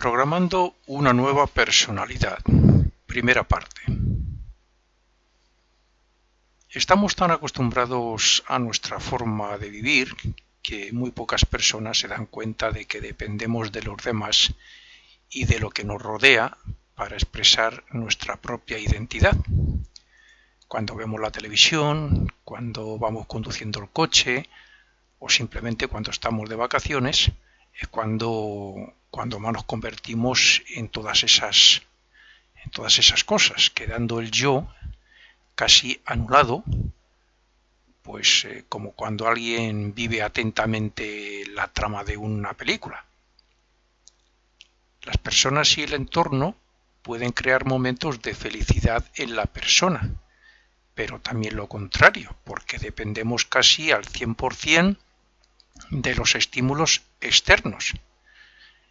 Programando una nueva personalidad. Primera parte. Estamos tan acostumbrados a nuestra forma de vivir que muy pocas personas se dan cuenta de que dependemos de los demás y de lo que nos rodea para expresar nuestra propia identidad. Cuando vemos la televisión, cuando vamos conduciendo el coche o simplemente cuando estamos de vacaciones, es cuando más nos convertimos en todas esas cosas, quedando el yo casi anulado, pues como cuando alguien vive atentamente la trama de una película. Las personas y el entorno pueden crear momentos de felicidad en la persona, pero también lo contrario, porque dependemos casi al 100% de los estímulos externos.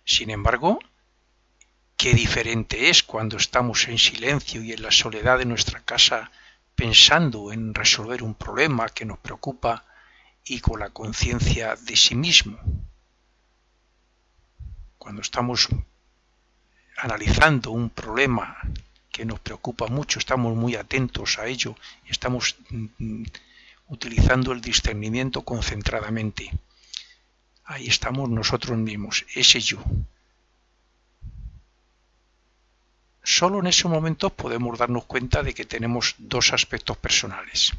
Sin embargo, qué diferente es cuando estamos en silencio y en la soledad de nuestra casa pensando en resolver un problema que nos preocupa y con la conciencia de sí mismo. Cuando estamos analizando un problema que nos preocupa mucho, estamos muy atentos a ello y estamos utilizando el discernimiento concentradamente. Ahí estamos nosotros mismos, ese yo. Solo en ese momento podemos darnos cuenta de que tenemos dos aspectos personales.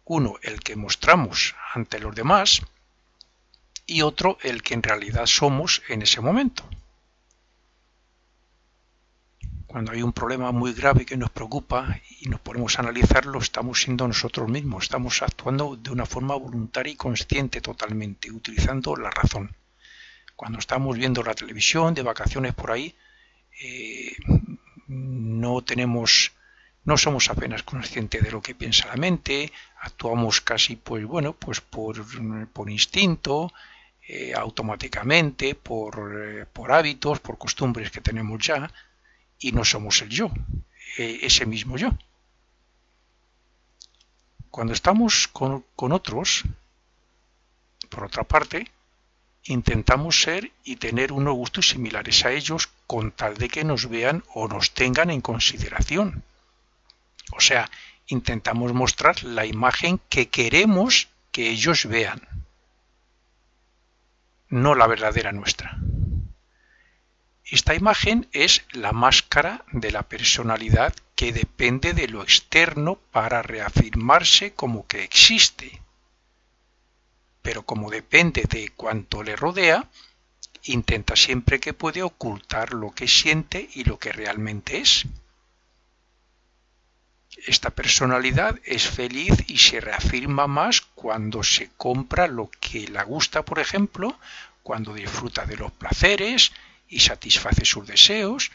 Uno, el que mostramos ante los demás, y otro, el que en realidad somos en ese momento. Cuando hay un problema muy grave que nos preocupa y nos ponemos a analizarlo, estamos siendo nosotros mismos, estamos actuando de una forma voluntaria y consciente totalmente, utilizando la razón. Cuando estamos viendo la televisión, de vacaciones por ahí, no somos apenas conscientes de lo que piensa la mente, actuamos casi por instinto, automáticamente, por hábitos, por costumbres que tenemos ya, y no somos el yo, ese mismo yo. Cuando estamos con otros, por otra parte, intentamos ser y tener unos gustos similares a ellos con tal de que nos vean o nos tengan en consideración. O sea, intentamos mostrar la imagen que queremos que ellos vean, no la verdadera nuestra. Esta imagen es la máscara de la personalidad que depende de lo externo para reafirmarse como que existe. Pero como depende de cuanto le rodea, intenta siempre que puede ocultar lo que siente y lo que realmente es. Esta personalidad es feliz y se reafirma más cuando se compra lo que le gusta, por ejemplo, cuando disfruta de los placeres y satisface sus deseos,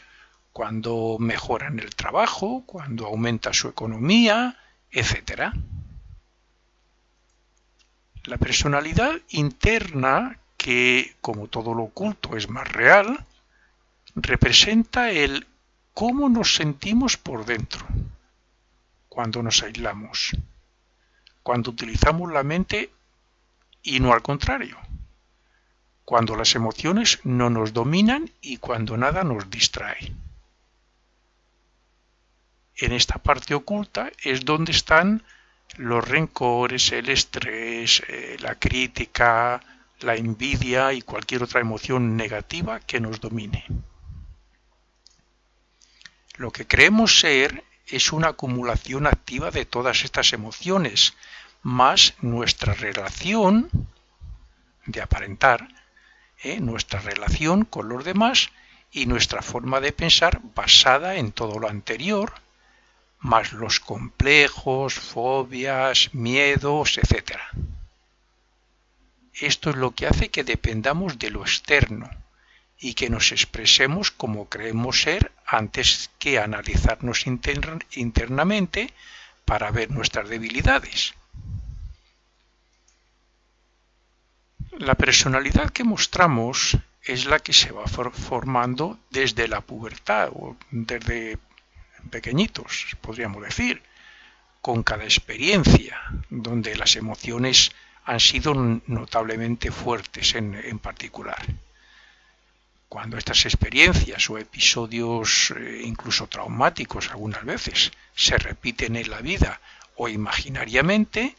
cuando mejora en el trabajo, cuando aumenta su economía, etc. La personalidad interna, que como todo lo oculto es más real, representa el cómo nos sentimos por dentro, cuando nos aislamos, cuando utilizamos la mente y no al contrario, cuando las emociones no nos dominan y cuando nada nos distrae. En esta parte oculta es donde están los rencores, el estrés, la crítica, la envidia y cualquier otra emoción negativa que nos domine. Lo que creemos ser es una acumulación activa de todas estas emociones, más nuestra relación de aparentar, nuestra relación con los demás y nuestra forma de pensar basada en todo lo anterior, más los complejos, fobias, miedos, etc. Esto es lo que hace que dependamos de lo externo y que nos expresemos como creemos ser antes que analizarnos internamente para ver nuestras debilidades. La personalidad que mostramos es la que se va formando desde la pubertad o desde pequeñitos, podríamos decir, con cada experiencia, donde las emociones han sido notablemente fuertes en particular. Cuando estas experiencias o episodios incluso traumáticos algunas veces se repiten en la vida o imaginariamente,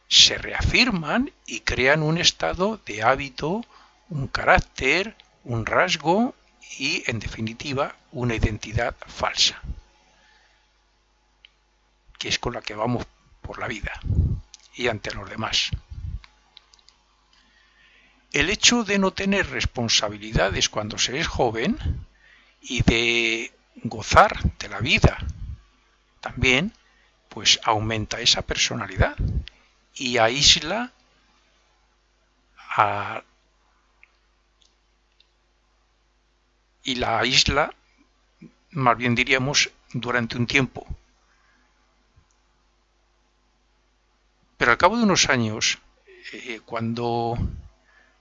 se reafirman y crean un estado de hábito, un carácter, un rasgo y, en definitiva, una identidad falsa, que es con la que vamos por la vida y ante los demás. El hecho de no tener responsabilidades cuando se es joven y de gozar de la vida también, pues aumenta esa personalidad y aísla y la aísla, más bien diríamos, durante un tiempo. Pero al cabo de unos años, cuando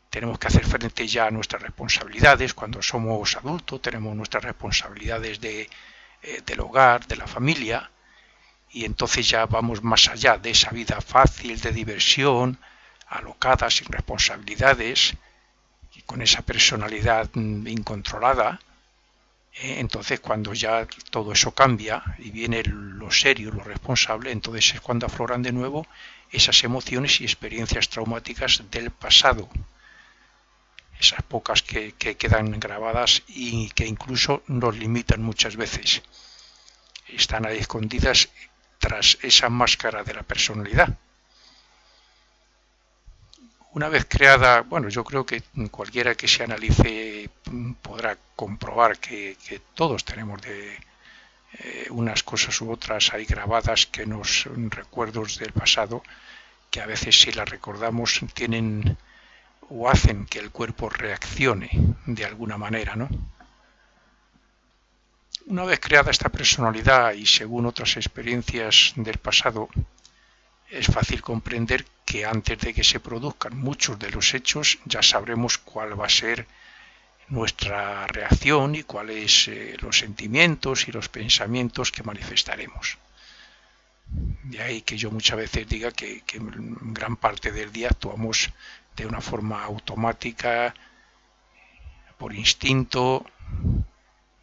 tenemos que hacer frente ya a nuestras responsabilidades, cuando somos adultos, tenemos nuestras responsabilidades del hogar, de la familia, y entonces ya vamos más allá de esa vida fácil, de diversión, alocada, sin responsabilidades, y con esa personalidad incontrolada. Entonces cuando ya todo eso cambia y viene lo serio, lo responsable, entonces es cuando afloran de nuevo esas emociones y experiencias traumáticas del pasado, esas pocas que quedan grabadas y que incluso nos limitan muchas veces. Están ahí escondidas tras esa máscara de la personalidad. Una vez creada, bueno, yo creo que cualquiera que se analice podrá comprobar que todos tenemos de unas cosas u otras ahí grabadas que nos recuerdos del pasado, que a veces si las recordamos tienen o hacen que el cuerpo reaccione de alguna manera, ¿no? Una vez creada esta personalidad y según otras experiencias del pasado, es fácil comprender que antes de que se produzcan muchos de los hechos ya sabremos cuál va a ser nuestra reacción y cuáles los sentimientos y los pensamientos que manifestaremos. De ahí que yo muchas veces diga que en gran parte del día actuamos de una forma automática, por instinto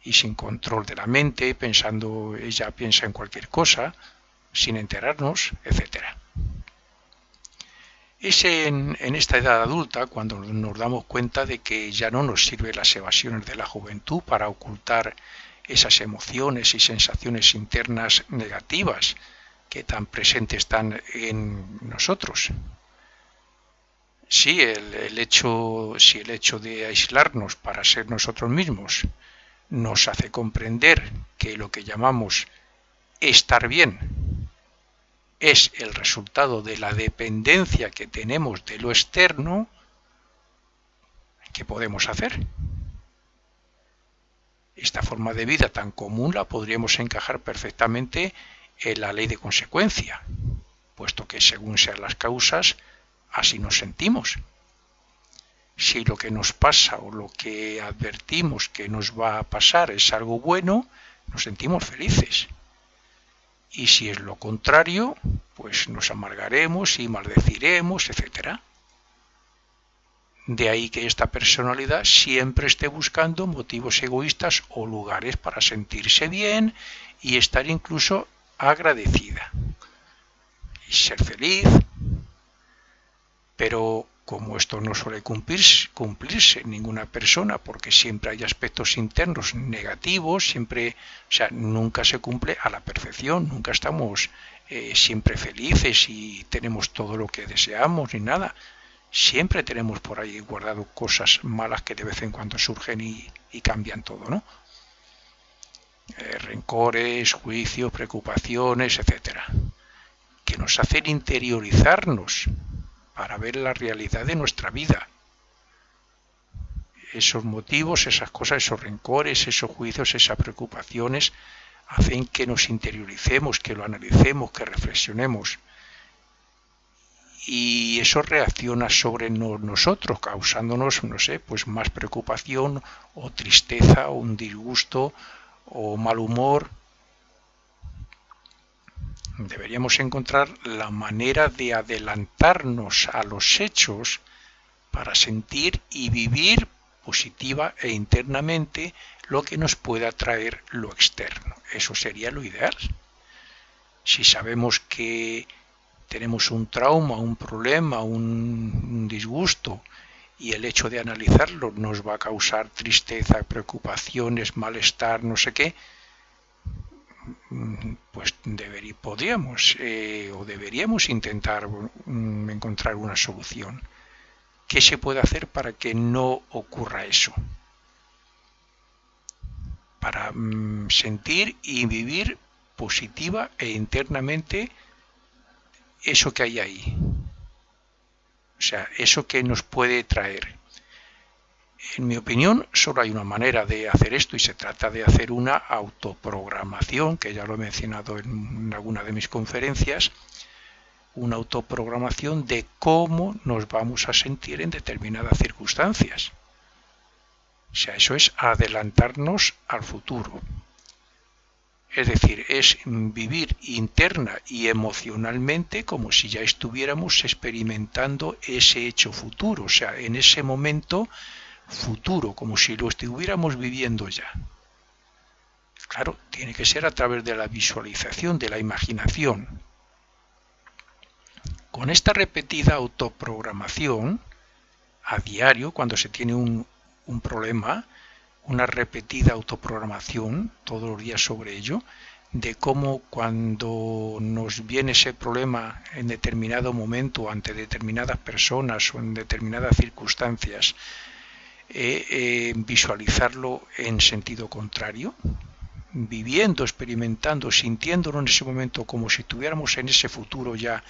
y sin control de la mente, pensando, ella piensa en cualquier cosa, sin enterarnos, etc. Es en esta edad adulta cuando nos damos cuenta de que ya no nos sirven las evasiones de la juventud para ocultar esas emociones y sensaciones internas negativas que tan presentes están en nosotros. Sí, el hecho de aislarnos para ser nosotros mismos nos hace comprender que lo que llamamos estar bien es el resultado de la dependencia que tenemos de lo externo. ¿Qué podemos hacer? Esta forma de vida tan común la podríamos encajar perfectamente en la ley de consecuencia, puesto que según sean las causas, así nos sentimos. Si lo que nos pasa o lo que advertimos que nos va a pasar es algo bueno, nos sentimos felices. Y si es lo contrario, pues nos amargaremos y maldeciremos, etc. De ahí que esta personalidad siempre esté buscando motivos egoístas o lugares para sentirse bien y estar incluso agradecida. Y ser feliz. Pero como esto no suele cumplirse en ninguna persona, porque siempre hay aspectos internos negativos, siempre, o sea, nunca se cumple a la perfección, nunca estamos siempre felices y tenemos todo lo que deseamos ni nada. Siempre tenemos por ahí guardado cosas malas que de vez en cuando surgen y cambian todo, ¿no? Rencores, juicios, preocupaciones, etcétera, que nos hacen interiorizarnos para ver la realidad de nuestra vida. Esos motivos, esas cosas, esos rencores, esos juicios, esas preocupaciones hacen que nos interioricemos, que lo analicemos, que reflexionemos. Y eso reacciona sobre nosotros, causándonos, no sé, pues más preocupación o tristeza o un disgusto o mal humor. Deberíamos encontrar la manera de adelantarnos a los hechos para sentir y vivir positiva e internamente lo que nos pueda traer lo externo. Eso sería lo ideal. Si sabemos que tenemos un trauma, un problema, un disgusto, y el hecho de analizarlo nos va a causar tristeza, preocupaciones, malestar, no sé qué, pues deberíamos intentar encontrar una solución. ¿Qué se puede hacer para que no ocurra eso? Para sentir y vivir positiva e internamente eso que hay ahí. O sea, eso que nos puede traer. En mi opinión, solo hay una manera de hacer esto y se trata de hacer una autoprogramación, que ya lo he mencionado en alguna de mis conferencias, una autoprogramación de cómo nos vamos a sentir en determinadas circunstancias. O sea, eso es adelantarnos al futuro. Es decir, es vivir interna y emocionalmente como si ya estuviéramos experimentando ese hecho futuro, o sea, en ese momento futuro, como si lo estuviéramos viviendo ya. Claro, tiene que ser a través de la visualización, de la imaginación. Con esta repetida autoprogramación, a diario, cuando se tiene un problema, una repetida autoprogramación todos los días sobre ello, de cómo cuando nos viene ese problema en determinado momento ante determinadas personas o en determinadas circunstancias, visualizarlo en sentido contrario, viviendo, experimentando, sintiéndolo en ese momento como si estuviéramos en ese futuro ya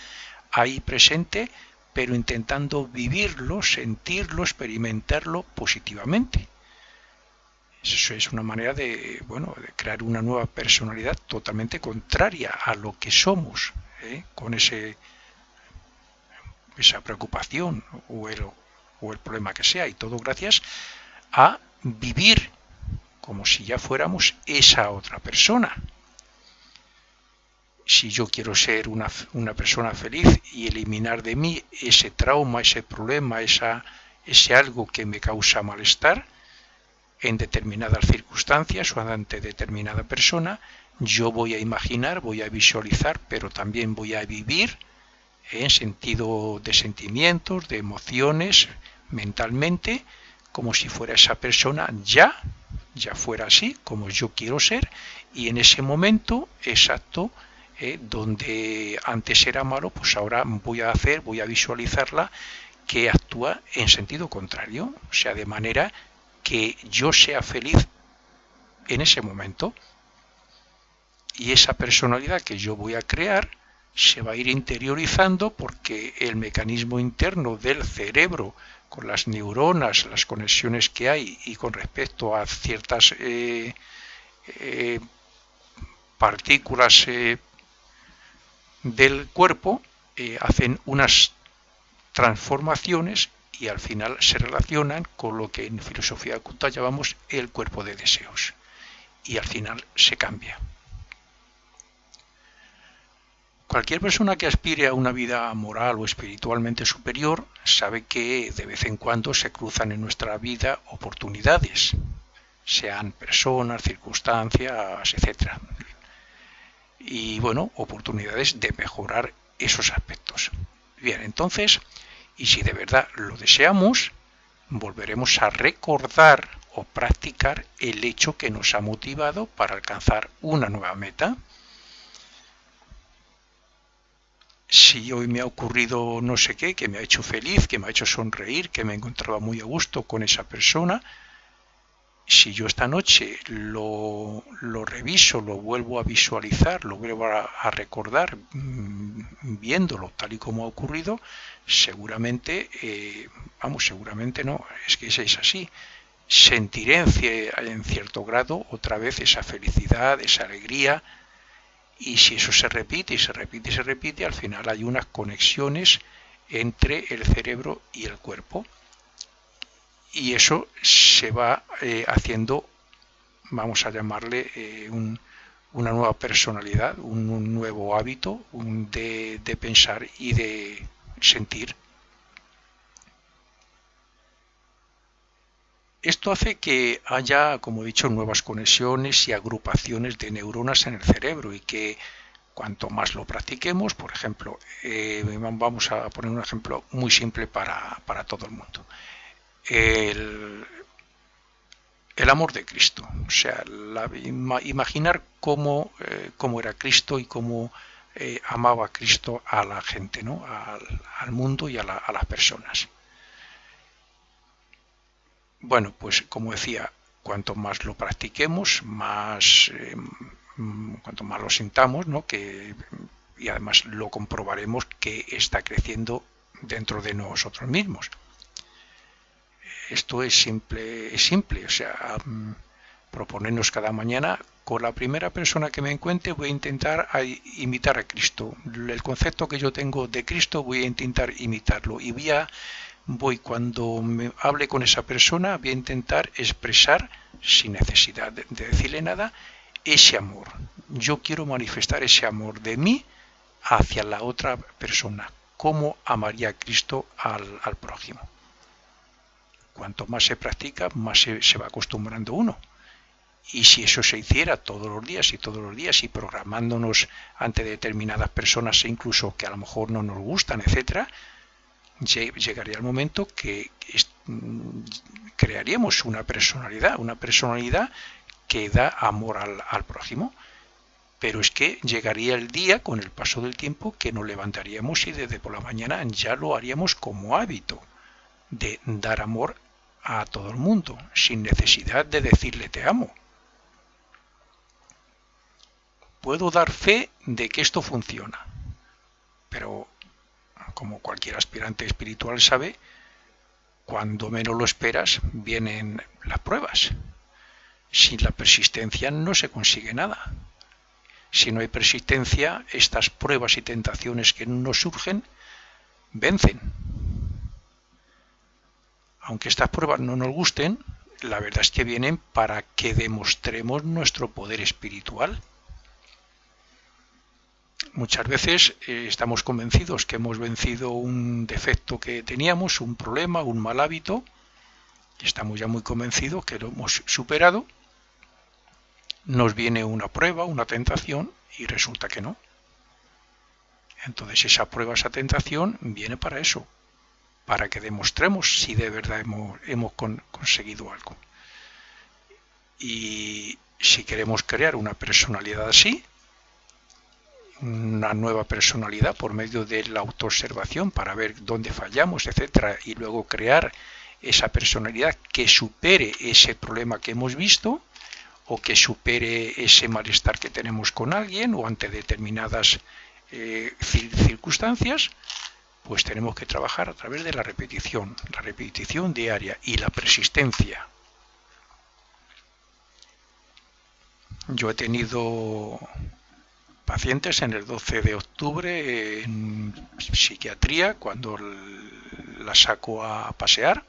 ahí presente, pero intentando vivirlo, sentirlo, experimentarlo positivamente. Eso es una manera de crear una nueva personalidad totalmente contraria a lo que somos, con esa preocupación o el problema que sea, y todo gracias a vivir como si ya fuéramos esa otra persona. Si yo quiero ser una persona feliz y eliminar de mí ese trauma, ese problema, ese algo que me causa malestar, en determinadas circunstancias o ante determinada persona, yo voy a imaginar, voy a visualizar, pero también voy a vivir en sentido de sentimientos, de emociones, mentalmente, como si fuera esa persona ya fuera así, como yo quiero ser, y en ese momento exacto, donde antes era malo, pues ahora voy a visualizarla que actúa en sentido contrario, o sea, de manera que yo sea feliz en ese momento, y esa personalidad que yo voy a crear se va a ir interiorizando porque el mecanismo interno del cerebro, con las neuronas, las conexiones que hay y con respecto a ciertas partículas del cuerpo, hacen unas transformaciones y al final se relacionan con lo que en filosofía oculta llamamos el cuerpo de deseos, y al final se cambia. Cualquier persona que aspire a una vida moral o espiritualmente superior sabe que de vez en cuando se cruzan en nuestra vida oportunidades, sean personas, circunstancias, etc. Y oportunidades de mejorar esos aspectos. Bien, entonces, y si de verdad lo deseamos, volveremos a recordar o practicar el hecho que nos ha motivado para alcanzar una nueva meta. Si hoy me ha ocurrido no sé qué, que me ha hecho feliz, que me ha hecho sonreír, que me encontraba muy a gusto con esa persona, si yo esta noche lo reviso, lo vuelvo a visualizar, lo vuelvo a recordar, viéndolo tal y como ha ocurrido, seguramente no, es que es así, sentiré en cierto grado otra vez esa felicidad, esa alegría, y si eso se repite y se repite y se repite, al final hay unas conexiones entre el cerebro y el cuerpo. Y eso se va haciendo, vamos a llamarle, una nueva personalidad, un nuevo hábito de pensar y de sentir. Esto hace que haya, como he dicho, nuevas conexiones y agrupaciones de neuronas en el cerebro y que cuanto más lo practiquemos, por ejemplo, vamos a poner un ejemplo muy simple para todo el mundo. El, el amor de Cristo, o sea, imaginar cómo era Cristo y cómo amaba a Cristo a la gente, ¿no? Al mundo y a las personas. Bueno, pues como decía, cuanto más lo practiquemos, cuanto más lo sintamos, ¿no? Y además lo comprobaremos que está creciendo dentro de nosotros mismos. Esto es simple, o sea, proponernos cada mañana, con la primera persona que me encuentre voy a intentar imitar a Cristo. El concepto que yo tengo de Cristo voy a intentar imitarlo y cuando me hable con esa persona, voy a intentar expresar, sin necesidad de decirle nada, ese amor. Yo quiero manifestar ese amor de mí hacia la otra persona. ¿Cómo amaría Cristo al prójimo? Cuanto más se practica, más se va acostumbrando uno. Y si eso se hiciera todos los días y programándonos ante determinadas personas, incluso que a lo mejor no nos gustan, etcétera, llegaría el momento que crearíamos una personalidad que da amor al prójimo. Pero es que llegaría el día, con el paso del tiempo, que nos levantaríamos y desde por la mañana ya lo haríamos como hábito de dar amor a todo el mundo, sin necesidad de decirle te amo. Puedo dar fe de que esto funciona, pero como cualquier aspirante espiritual sabe, cuando menos lo esperas vienen las pruebas. Sin la persistencia no se consigue nada. Si no hay persistencia, estas pruebas y tentaciones que nos surgen vencen. Aunque estas pruebas no nos gusten, la verdad es que vienen para que demostremos nuestro poder espiritual. Muchas veces estamos convencidos que hemos vencido un defecto que teníamos, un problema, un mal hábito, y estamos ya muy convencidos que lo hemos superado. Nos viene una prueba, una tentación, y resulta que no. Entonces esa prueba, esa tentación, viene para eso, para que demostremos si de verdad hemos conseguido algo. Y si queremos crear una personalidad así, una nueva personalidad por medio de la autoobservación para ver dónde fallamos, etcétera, y luego crear esa personalidad que supere ese problema que hemos visto o que supere ese malestar que tenemos con alguien o ante determinadas circunstancias, pues tenemos que trabajar a través de la repetición diaria y la persistencia. Yo he tenido pacientes en el 12 de octubre en psiquiatría, cuando la saco a pasear,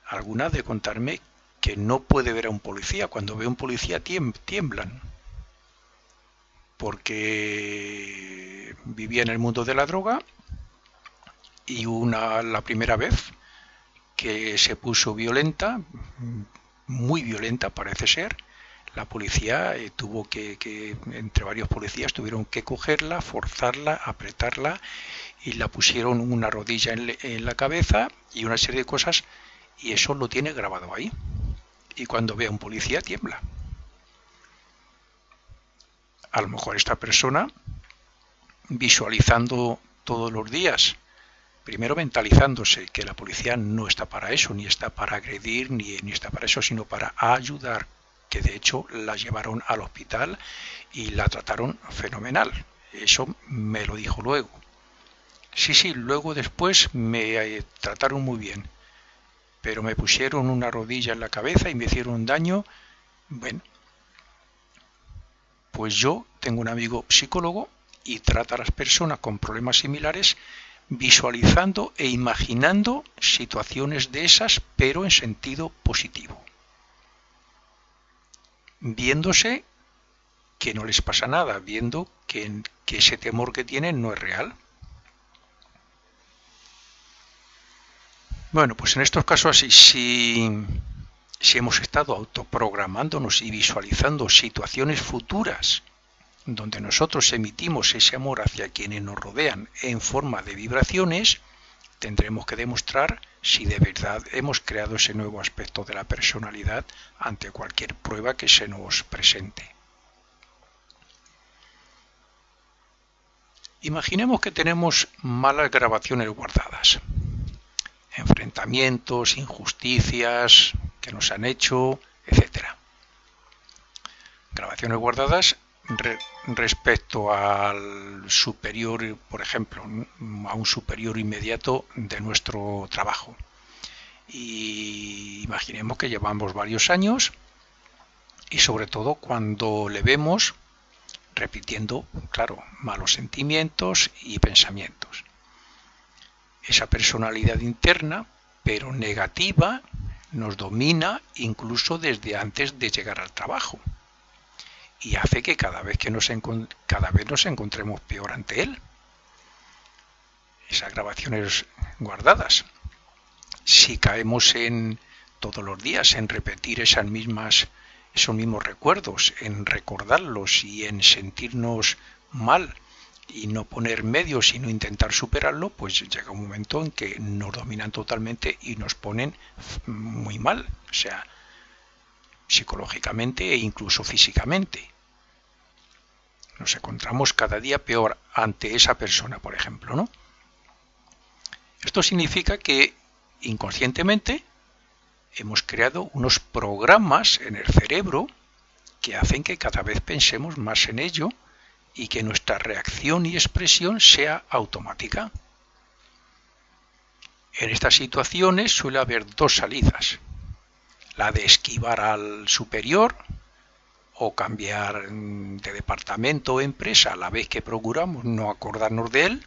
algunas de contarme que no puede ver a un policía. Cuando ve a un policía tiemblan, porque vivía en el mundo de la droga y la primera vez que se puso violenta, muy violenta parece ser, la policía tuvo que, entre varios policías, tuvieron que cogerla, forzarla, apretarla y la pusieron una rodilla en la cabeza y una serie de cosas, y eso lo tiene grabado ahí. Y cuando ve a un policía tiembla. A lo mejor esta persona, visualizando todos los días, primero mentalizándose que la policía no está para eso, ni está para agredir, ni está para eso, sino para ayudar, que de hecho la llevaron al hospital y la trataron fenomenal. Eso me lo dijo luego. Sí, luego después me trataron muy bien, pero me pusieron una rodilla en la cabeza y me hicieron un daño. Bueno, pues yo tengo un amigo psicólogo y trata a las personas con problemas similares visualizando e imaginando situaciones de esas, pero en sentido positivo. Viéndose que no les pasa nada, viendo que ese temor que tienen no es real. Bueno, pues en estos casos así, si hemos estado autoprogramándonos y visualizando situaciones futuras donde nosotros emitimos ese amor hacia quienes nos rodean en forma de vibraciones, tendremos que demostrar si de verdad hemos creado ese nuevo aspecto de la personalidad ante cualquier prueba que se nos presente. Imaginemos que tenemos malas grabaciones guardadas, enfrentamientos, injusticias que nos han hecho, etc. Grabaciones guardadas respecto al superior, por ejemplo, a un superior inmediato de nuestro trabajo. Y imaginemos que llevamos varios años y sobre todo cuando le vemos repitiendo, claro, malos sentimientos y pensamientos. Esa personalidad interna, pero negativa, nos domina incluso desde antes de llegar al trabajo y hace que cada vez nos encontremos peor ante él. Esas grabaciones guardadas. Si caemos todos los días en repetir esos mismos recuerdos, en recordarlos y en sentirnos mal y no poner medios y no intentar superarlo, pues llega un momento en que nos dominan totalmente y nos ponen muy mal, o sea, psicológicamente e incluso físicamente. Nos encontramos cada día peor ante esa persona, por ejemplo, ¿no? Esto significa que inconscientemente hemos creado unos programas en el cerebro que hacen que cada vez pensemos más en ello y que nuestra reacción y expresión sea automática. En estas situaciones suele haber dos salidas: la de esquivar al superior o cambiar de departamento o empresa a la vez que procuramos no acordarnos de él,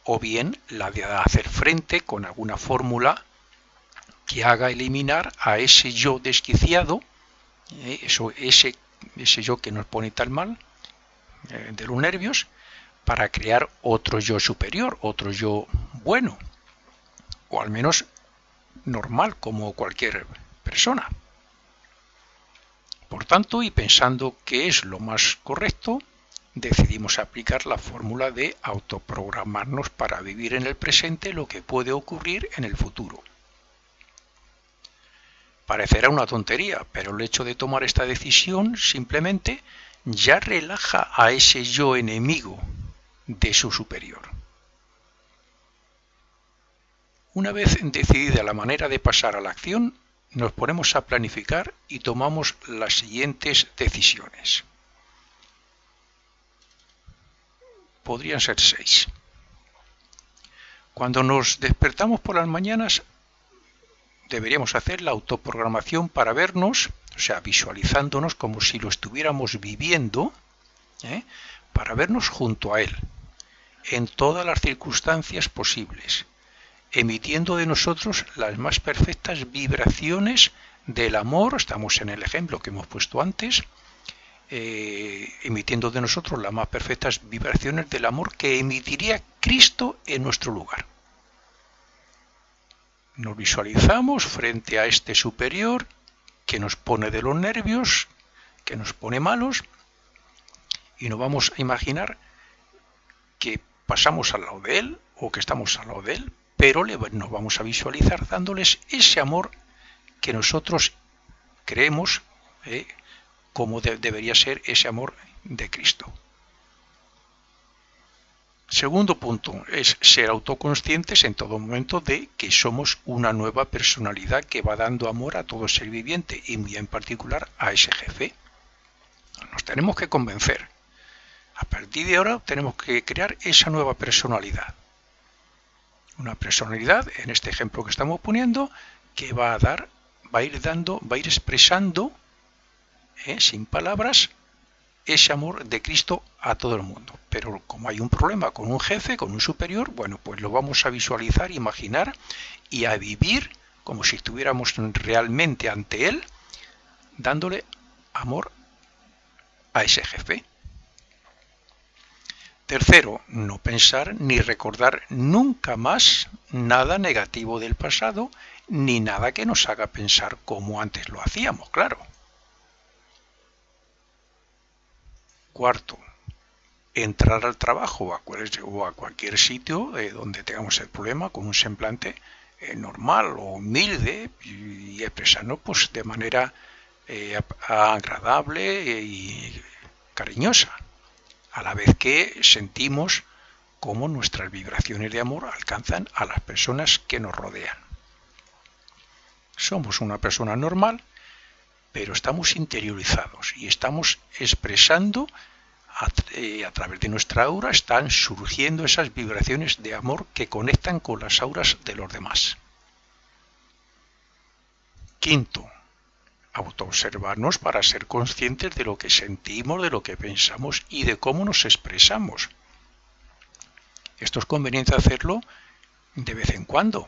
o bien la de hacer frente con alguna fórmula que haga eliminar a ese yo desquiciado, ese yo que nos pone tan mal de los nervios, para crear otro yo superior, otro yo bueno, o al menos normal como cualquier persona. Por tanto, y pensando que es lo más correcto, decidimos aplicar la fórmula de autoprogramarnos para vivir en el presente lo que puede ocurrir en el futuro. Parecerá una tontería, pero el hecho de tomar esta decisión simplemente ya relaja a ese yo enemigo de su superior. Una vez decidida la manera de pasar a la acción, nos ponemos a planificar y tomamos las siguientes decisiones. Podrían ser 6. Cuando nos despertamos por las mañanas, deberíamos hacer la autoprogramación para vernos, o sea, visualizándonos como si lo estuviéramos viviendo, para vernos junto a él, en todas las circunstancias posibles, emitiendo de nosotros las más perfectas vibraciones del amor. Estamos en el ejemplo que hemos puesto antes, emitiendo de nosotros las más perfectas vibraciones del amor que emitiría Cristo en nuestro lugar. Nos visualizamos frente a este superior que nos pone de los nervios, que nos pone malos, y nos vamos a imaginar que pasamos al lado de él o que estamos al lado de él, pero nos vamos a visualizar dándoles ese amor que nosotros creemos como debería ser ese amor de Cristo. Segundo punto es ser autoconscientes en todo momento de que somos una nueva personalidad que va dando amor a todo ser viviente y muy en particular a ese jefe. Nos tenemos que convencer. A partir de ahora tenemos que crear esa nueva personalidad. Una personalidad, en este ejemplo que estamos poniendo, que va a ir expresando, sin palabras, ese amor de Cristo a todo el mundo. Pero como hay un problema con un jefe, con un superior, bueno, pues lo vamos a visualizar, imaginar y a vivir como si estuviéramos realmente ante él, dándole amor a ese jefe. Tercero, no pensar ni recordar nunca más nada negativo del pasado, ni nada que nos haga pensar como antes lo hacíamos, claro. Cuarto, entrar al trabajo o a cualquier sitio donde tengamos el problema con un semblante normal o humilde y expresarnos pues, de manera agradable y cariñosa, a la vez que sentimos cómo nuestras vibraciones de amor alcanzan a las personas que nos rodean. Somos una persona normal, pero estamos interiorizados y estamos expresando a través de nuestra aura, están surgiendo esas vibraciones de amor que conectan con las auras de los demás. Quinto, autoobservarnos para ser conscientes de lo que sentimos, de lo que pensamos y de cómo nos expresamos. Esto es conveniente hacerlo de vez en cuando,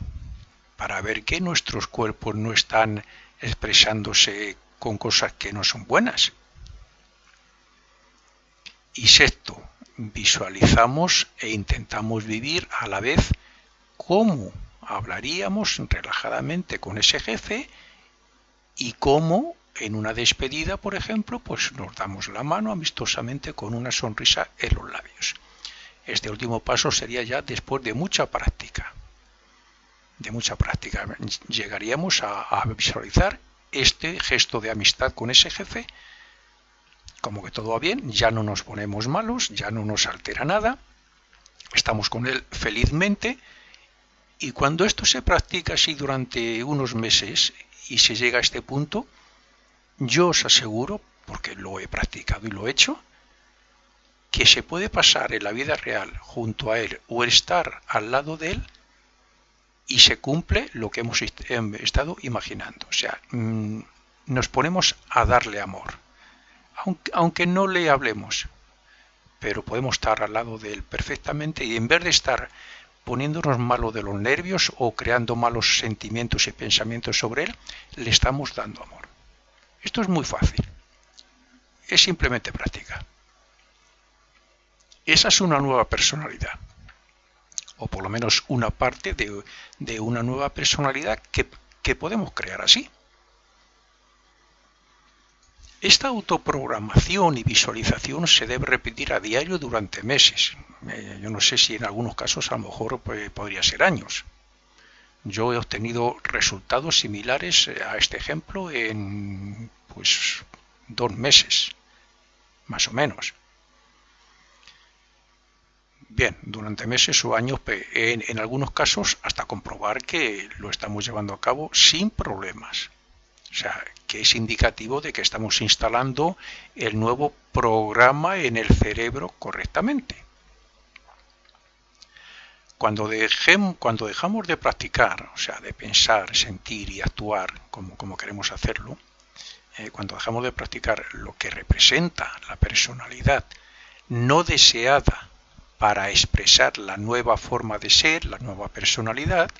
para ver que nuestros cuerpos no están expresándose con cosas que no son buenas. Y sexto, visualizamos e intentamos vivir a la vez cómo hablaríamos relajadamente con ese jefe y cómo en una despedida, por ejemplo, pues nos damos la mano amistosamente con una sonrisa en los labios. Este último paso sería ya después de mucha práctica. Llegaríamos a visualizar este gesto de amistad con ese jefe, como que todo va bien, ya no nos ponemos malos, ya no nos altera nada, estamos con él felizmente, y cuando esto se practica así durante unos meses y se llega a este punto, yo os aseguro, porque lo he practicado y lo he hecho, que se puede pasar en la vida real junto a él o estar al lado de él y se cumple lo que hemos estado imaginando. O sea, nos ponemos a darle amor, aunque no le hablemos, pero podemos estar al lado de él perfectamente y en vez de estar poniéndonos malo de los nervios o creando malos sentimientos y pensamientos sobre él, le estamos dando amor. Esto es muy fácil, es simplemente práctica. Esa es una nueva personalidad, o por lo menos una parte de una nueva personalidad que podemos crear así. Esta autoprogramación y visualización se debe repetir a diario durante meses. Yo no sé si en algunos casos a lo mejor podría ser años. Yo he obtenido resultados similares a este ejemplo en 2 meses, más o menos. Bien, durante meses o años, en algunos casos hasta comprobar que lo estamos llevando a cabo sin problemas. O sea, que es indicativo de que estamos instalando el nuevo programa en el cerebro correctamente. Cuando dejamos de practicar, o sea, de pensar, sentir y actuar como queremos hacerlo, cuando dejamos de practicar lo que representa la personalidad no deseada para expresar la nueva forma de ser, la nueva personalidad,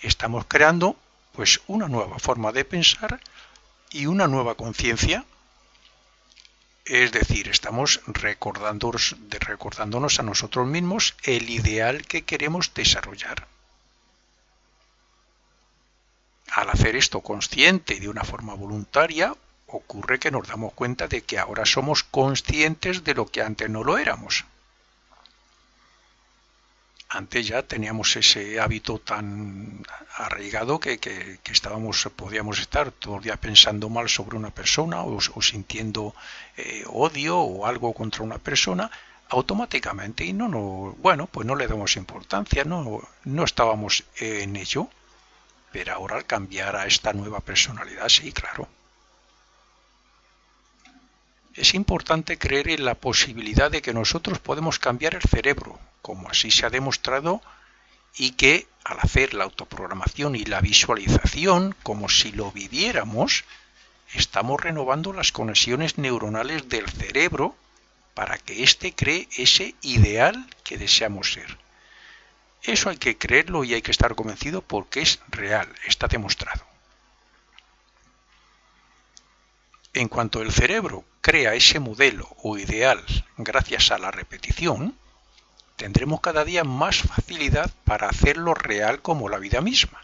estamos creando pues una nueva forma de pensar y una nueva conciencia. Es decir, estamos recordándonos a nosotros mismos el ideal que queremos desarrollar. Al hacer esto consciente y de una forma voluntaria, ocurre que nos damos cuenta de que ahora somos conscientes de lo que antes no lo éramos. Antes ya teníamos ese hábito tan arraigado que podíamos estar todo el día pensando mal sobre una persona o sintiendo odio o algo contra una persona automáticamente y pues no le damos importancia, no estábamos en ello, pero ahora al cambiar a esta nueva personalidad, sí, claro. Es importante creer en la posibilidad de que nosotros podemos cambiar el cerebro, como así se ha demostrado, y que al hacer la autoprogramación y la visualización, como si lo viviéramos, estamos renovando las conexiones neuronales del cerebro para que éste cree ese ideal que deseamos ser. Eso hay que creerlo y hay que estar convencido porque es real, está demostrado. En cuanto el cerebro crea ese modelo o ideal gracias a la repetición, tendremos cada día más facilidad para hacerlo real como la vida misma.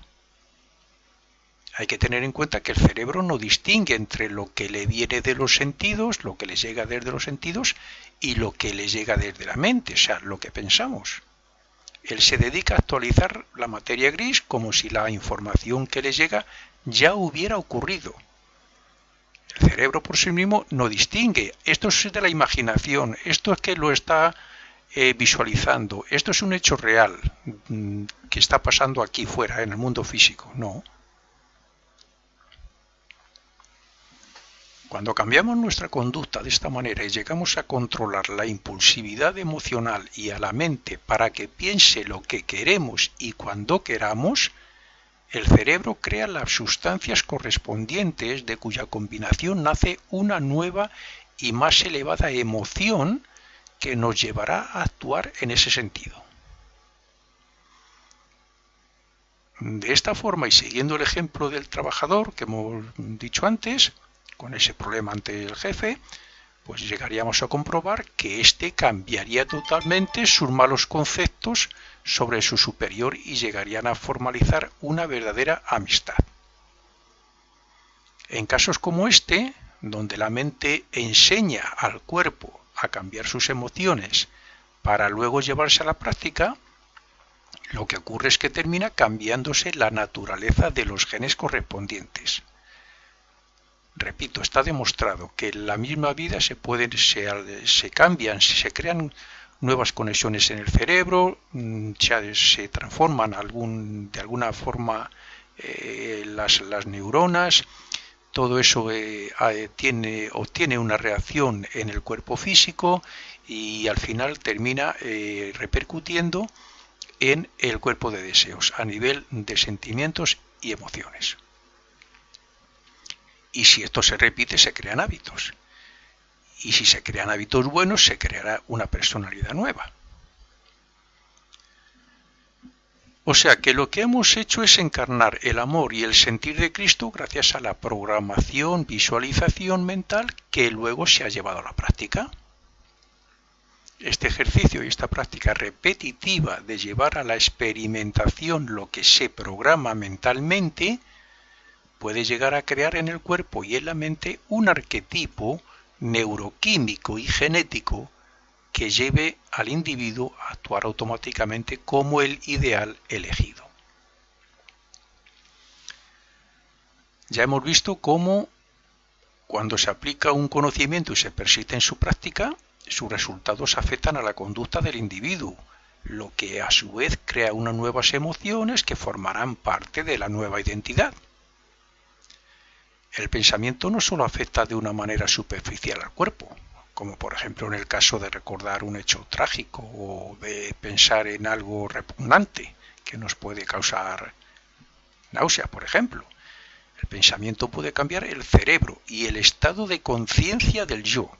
Hay que tener en cuenta que el cerebro no distingue entre lo que le viene de los sentidos, lo que le llega desde los sentidos y lo que le llega desde la mente, o sea, lo que pensamos. Él se dedica a actualizar la materia gris como si la información que le llega ya hubiera ocurrido. El cerebro por sí mismo no distingue. Esto es de la imaginación, esto es que lo está visualizando, esto es un hecho real que está pasando aquí fuera, en el mundo físico. No. Cuando cambiamos nuestra conducta de esta manera y llegamos a controlar la impulsividad emocional y a la mente para que piense lo que queremos y cuando queramos, el cerebro crea las sustancias correspondientes de cuya combinación nace una nueva y más elevada emoción que nos llevará a actuar en ese sentido. De esta forma, y siguiendo el ejemplo del trabajador que hemos dicho antes, con ese problema ante el jefe, pues llegaríamos a comprobar que éste cambiaría totalmente sus malos conceptos sobre su superior y llegarían a formalizar una verdadera amistad. En casos como este, donde la mente enseña al cuerpo a cambiar sus emociones para luego llevarse a la práctica, lo que ocurre es que termina cambiándose la naturaleza de los genes correspondientes. Repito, está demostrado que en la misma vida se cambian, se crean nuevas conexiones en el cerebro, se transforman de alguna forma las neuronas, todo eso obtiene una reacción en el cuerpo físico y al final termina repercutiendo en el cuerpo de deseos, a nivel de sentimientos y emociones. Y si esto se repite, se crean hábitos. Y si se crean hábitos buenos, se creará una personalidad nueva. O sea que lo que hemos hecho es encarnar el amor y el sentir de Cristo gracias a la programación, visualización mental que luego se ha llevado a la práctica. Este ejercicio y esta práctica repetitiva de llevar a la experimentación lo que se programa mentalmente puede llegar a crear en el cuerpo y en la mente un arquetipo neuroquímico y genético que lleve al individuo a actuar automáticamente como el ideal elegido. Ya hemos visto cómo cuando se aplica un conocimiento y se persiste en su práctica, sus resultados afectan a la conducta del individuo, lo que a su vez crea unas nuevas emociones que formarán parte de la nueva identidad. El pensamiento no solo afecta de una manera superficial al cuerpo, como por ejemplo en el caso de recordar un hecho trágico o de pensar en algo repugnante que nos puede causar náusea, por ejemplo. El pensamiento puede cambiar el cerebro y el estado de conciencia del yo.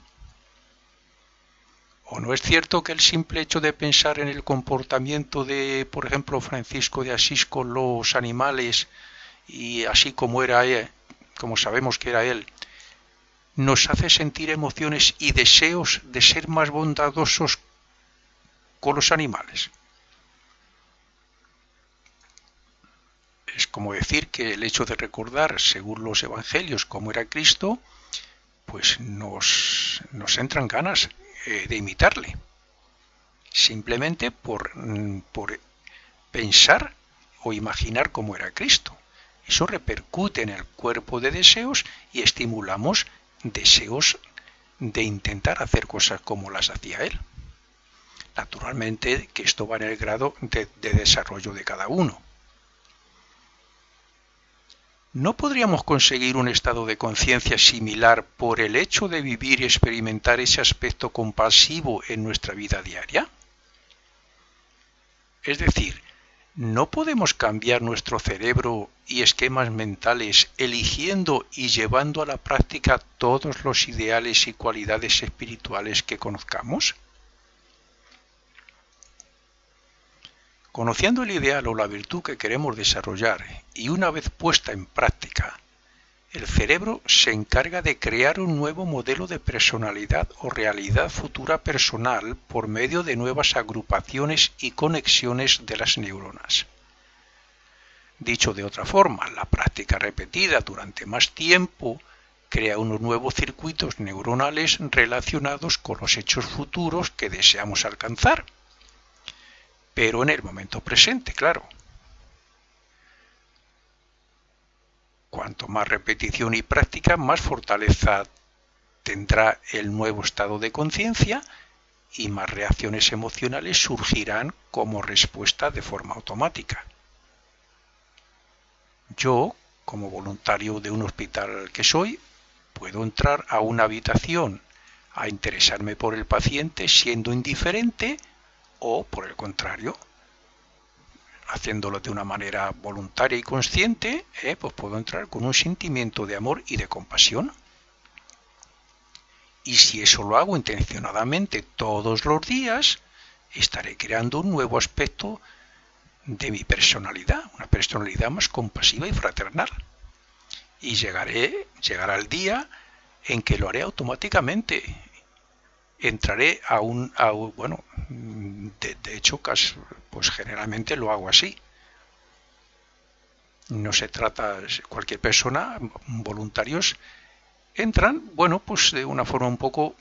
¿O no es cierto que el simple hecho de pensar en el comportamiento de, por ejemplo, Francisco de Asís con los animales y así como era él, como sabemos que era él, nos hace sentir emociones y deseos de ser más bondadosos con los animales? Es como decir que el hecho de recordar, según los evangelios, cómo era Cristo, pues nos entran ganas de imitarle, simplemente por pensar o imaginar cómo era Cristo. Eso repercute en el cuerpo de deseos y estimulamos deseos de intentar hacer cosas como las hacía él. Naturalmente que esto va en el grado de desarrollo de cada uno. ¿No podríamos conseguir un estado de conciencia similar por el hecho de vivir y experimentar ese aspecto compasivo en nuestra vida diaria? Es decir, ¿no podemos cambiar nuestro cerebro y esquemas mentales eligiendo y llevando a la práctica todos los ideales y cualidades espirituales que conozcamos? Conociendo el ideal o la virtud que queremos desarrollar y una vez puesta en práctica, el cerebro se encarga de crear un nuevo modelo de personalidad o realidad futura personal por medio de nuevas agrupaciones y conexiones de las neuronas. Dicho de otra forma, la práctica repetida durante más tiempo crea unos nuevos circuitos neuronales relacionados con los hechos futuros que deseamos alcanzar, pero en el momento presente, claro. Cuanto más repetición y práctica, más fortaleza tendrá el nuevo estado de conciencia y más reacciones emocionales surgirán como respuesta de forma automática. Yo, como voluntario de un hospital que soy, puedo entrar a una habitación a interesarme por el paciente siendo indiferente o, por el contrario, haciéndolo de una manera voluntaria y consciente, pues puedo entrar con un sentimiento de amor y de compasión. Y si eso lo hago intencionadamente todos los días, estaré creando un nuevo aspecto de mi personalidad, una personalidad más compasiva y fraternal. Y llegará el día en que lo haré automáticamente. Entraré de hecho, pues generalmente lo hago así. No se trata, cualquier persona, voluntarios, entran, pues de una forma un poco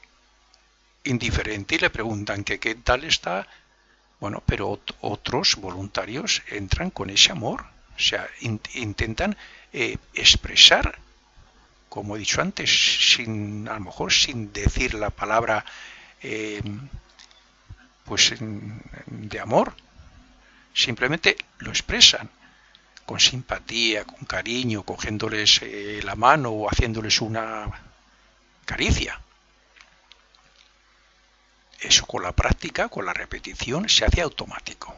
indiferente y le preguntan que qué tal está. Pero otros voluntarios entran con ese amor, o sea, intentan expresar, como he dicho antes, a lo mejor sin decir la palabra de amor, simplemente lo expresan con simpatía, con cariño, cogiéndoles la mano o haciéndoles una caricia. Eso con la práctica, con la repetición, se hace automático.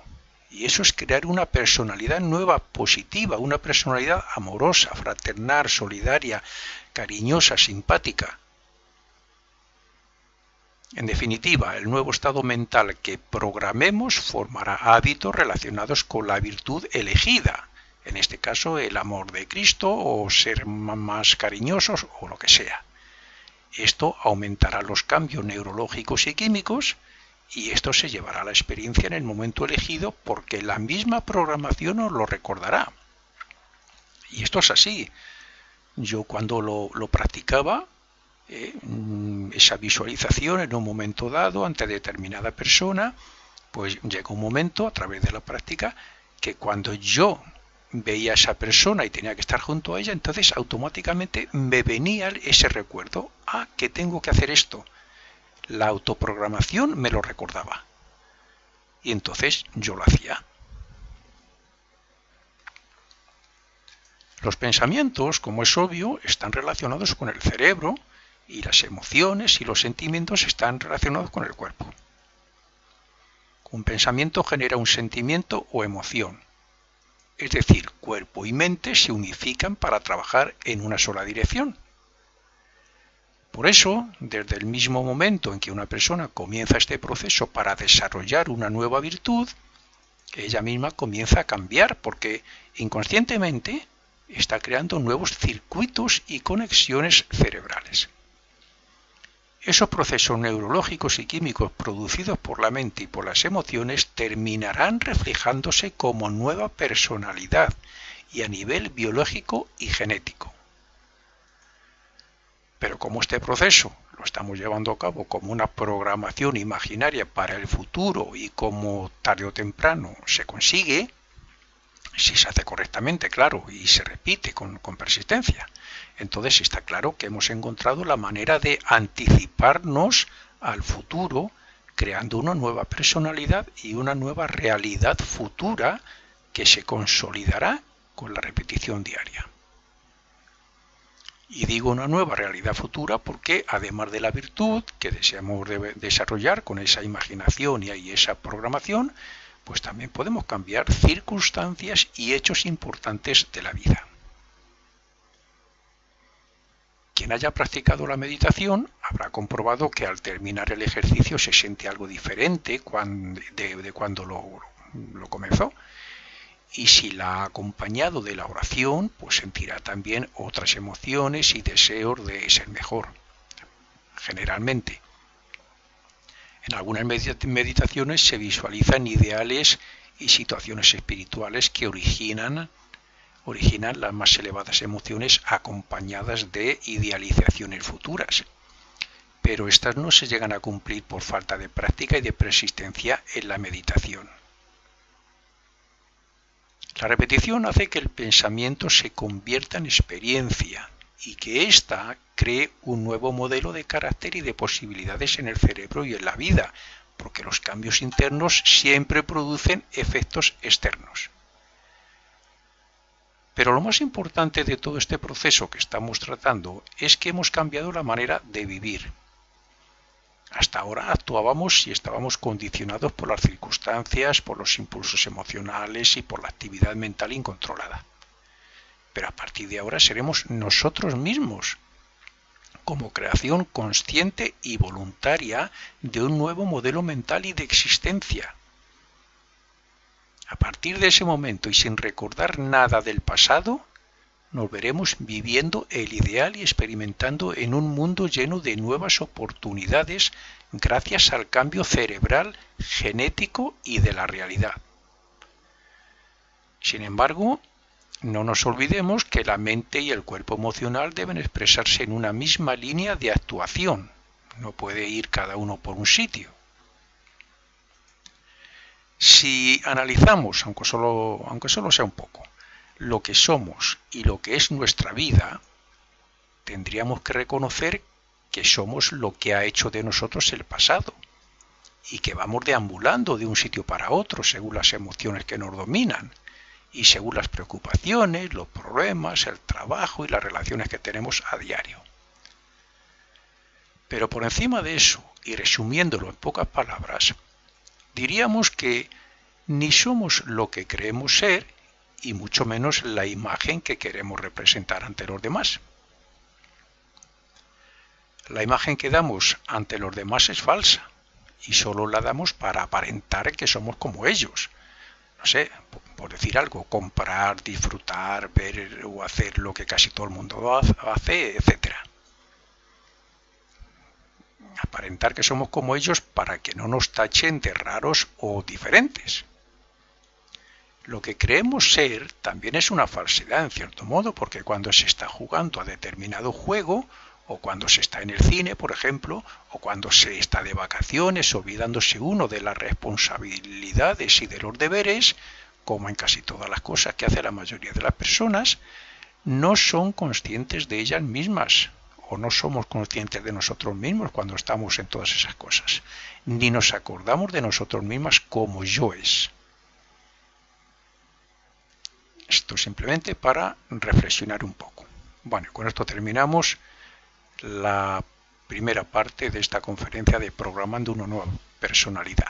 Y eso es crear una personalidad nueva, positiva, una personalidad amorosa, fraternal, solidaria, cariñosa, simpática. En definitiva, el nuevo estado mental que programemos formará hábitos relacionados con la virtud elegida, en este caso el amor de Cristo o ser más cariñosos o lo que sea. Esto aumentará los cambios neurológicos y químicos y esto se llevará a la experiencia en el momento elegido porque la misma programación os lo recordará. Y esto es así. Yo cuando lo practicaba, esa visualización en un momento dado ante determinada persona, pues llega un momento a través de la práctica que cuando yo veía a esa persona y tenía que estar junto a ella, entonces automáticamente me venía ese recuerdo, que tengo que hacer esto. La autoprogramación me lo recordaba y entonces yo lo hacía. Los pensamientos, como es obvio, están relacionados con el cerebro y las emociones y los sentimientos están relacionados con el cuerpo. Un pensamiento genera un sentimiento o emoción. Es decir, cuerpo y mente se unifican para trabajar en una sola dirección. Por eso, desde el mismo momento en que una persona comienza este proceso para desarrollar una nueva virtud, ella misma comienza a cambiar porque inconscientemente está creando nuevos circuitos y conexiones cerebrales. Esos procesos neurológicos y químicos producidos por la mente y por las emociones terminarán reflejándose como nueva personalidad y a nivel biológico y genético. Pero como este proceso lo estamos llevando a cabo como una programación imaginaria para el futuro y como tarde o temprano se consigue, si se hace correctamente, claro, y se repite con persistencia, entonces está claro que hemos encontrado la manera de anticiparnos al futuro, creando una nueva personalidad y una nueva realidad futura que se consolidará con la repetición diaria. Y digo una nueva realidad futura porque, además de la virtud que deseamos desarrollar con esa imaginación y esa programación, pues también podemos cambiar circunstancias y hechos importantes de la vida. Quien haya practicado la meditación habrá comprobado que al terminar el ejercicio se siente algo diferente de cuando lo comenzó. Y si la ha acompañado de la oración, pues sentirá también otras emociones y deseos de ser mejor, generalmente. En algunas meditaciones se visualizan ideales y situaciones espirituales que originan las más elevadas emociones acompañadas de idealizaciones futuras. Pero estas no se llegan a cumplir por falta de práctica y de persistencia en la meditación. La repetición hace que el pensamiento se convierta en experiencia y que ésta cree un nuevo modelo de carácter y de posibilidades en el cerebro y en la vida, porque los cambios internos siempre producen efectos externos. Pero lo más importante de todo este proceso que estamos tratando es que hemos cambiado la manera de vivir. Hasta ahora actuábamos y estábamos condicionados por las circunstancias, por los impulsos emocionales y por la actividad mental incontrolada. Pero a partir de ahora seremos nosotros mismos, como creación consciente y voluntaria de un nuevo modelo mental y de existencia. A partir de ese momento y sin recordar nada del pasado, nos veremos viviendo el ideal y experimentando en un mundo lleno de nuevas oportunidades gracias al cambio cerebral, genético y de la realidad. Sin embargo, no nos olvidemos que la mente y el cuerpo emocional deben expresarse en una misma línea de actuación. No puede ir cada uno por un sitio. Si analizamos, aunque solo sea un poco, lo que somos y lo que es nuestra vida, tendríamos que reconocer que somos lo que ha hecho de nosotros el pasado y que vamos deambulando de un sitio para otro según las emociones que nos dominan y según las preocupaciones, los problemas, el trabajo y las relaciones que tenemos a diario. Pero por encima de eso, y resumiéndolo en pocas palabras, diríamos que ni somos lo que creemos ser y mucho menos la imagen que queremos representar ante los demás. La imagen que damos ante los demás es falsa y solo la damos para aparentar que somos como ellos. No sé, por decir algo, comprar, disfrutar, ver o hacer lo que casi todo el mundo hace, etc. Aparentar que somos como ellos para que no nos tachen de raros o diferentes. Lo que creemos ser también es una falsedad en cierto modo, porque cuando se está jugando a determinado juego, o cuando se está en el cine, por ejemplo, o cuando se está de vacaciones, olvidándose uno de las responsabilidades y de los deberes, como en casi todas las cosas que hace la mayoría de las personas, no son conscientes de ellas mismas, o no somos conscientes de nosotros mismos cuando estamos en todas esas cosas, ni nos acordamos de nosotros mismas como yoes. Esto simplemente para reflexionar un poco. Bueno, con esto terminamos la primera parte de esta conferencia de Programando una nueva personalidad.